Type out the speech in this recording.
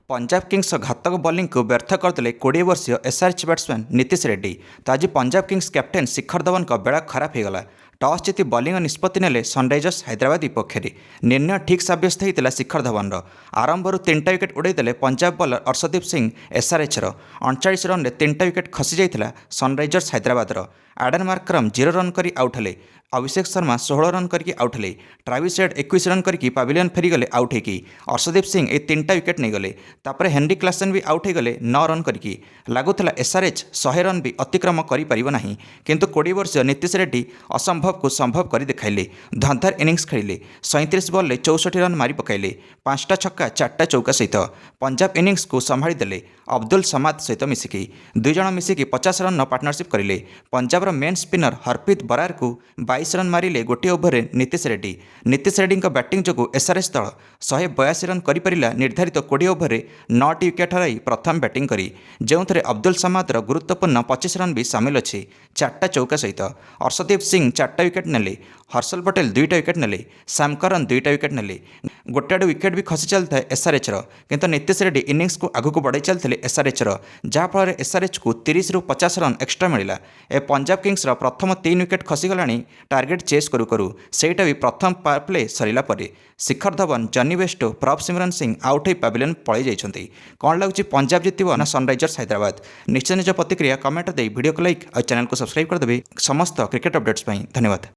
Punjab Kings घातक bowling को व्यर्थ करदे 20 वर्षीय एसआरएच बैट्समैन नीतीश रेड्डी। तो आज पंजाब किंग्स कैप्टेन शिखर धवन बेड़ा खराब होगला। टॉस जीति बॉलिंग निष्पत्ति नेले सनराइजर्स हैदराबाद विपक्ष निर्णय ठीक सब्यस्त होता शिखर धवन आरंभ 3टा विकेट उड़ाई Punjab bowler Arshdeep Singh SRH 39 run में 3टा विकेट खसी जाता Sunrisers Hyderabad. Aiden Markram 0 run कर आउट हेले। अभिषेक शर्मा 16 रन करके आउट हेले। ट्राविस हेड 21 रन करके पाविलियन फेरीगले आउट होगी। अर्शदीप सिंह ये 3टा विकेट नहीं गले। तापर हेनरी क्लासन भी आउट होगले 9 रन करके। लगुला एसआरएच 100 रन भी अतिक्रम करना किंतु 20 वर्षीय नीतीश रेड्डी असंभव को संभव कर दिखाइले। धंधार इनिंग्स खेलिले। 37 बॉल 64 रन मारी पकाइले। 5टा छक्का 4टा चौका सहित पंजाब इनिंग्स को संभाली देले अब्दुल समाद सहित मिसिकी। 2 जण मिसिकी 50 रन पार्टनरशिप करें। पंजाब मेन स्पिनर हरप्रीत बरार को 22 रन मारिले गोटे ओभर नीतीश रेड्डी। नीतीश रेड्डी बैटिंग जो एसआरएच दल 182 रन कर निर्धारित 20 ओभर 9टी विकेट हर प्रथम बैटिंग करी जो अब्दुल समादर गुरुत्वपूर्ण 25 रन भी सामिल अच्छी 4टा चौका सहित। अर्शदीप सिंह 4टा विकेट नेले। हर्षल पटेल 2टा विकेट नेले। सैम करन 2टा विकेट नेले। गोटे आड़ विकेट भी खसी चलता है एसआरएच किंतु नीतीश रेड्डी इनिंग्स को आगक बढ़ाई चलते एसआरएच जहाँफल एसआरएच को 30 रु 50 रन एक्सट्रा मिला। ए पंजाब किंग्स प्रथम 3 विकेट खसीगला टार्गेट चेस करू करू सेटा भी प्रथम पावर प्ले सरला पर शिखर धवन जॉनी बेस्टो प्रभ सिमरन सिंह आउट हो पाविलियन पलि जाइछन्ति। कौन लगुच पंजाब जितब ना सनराइजर्स हैदराबाद? निश्चय निज प्रतिक्रिया कमेंट दे वीडियो को लाइक और चैनल को सब्सक्राइब करदेवे। समस्त क्रिकेट अपडेट्स धन्यवाद।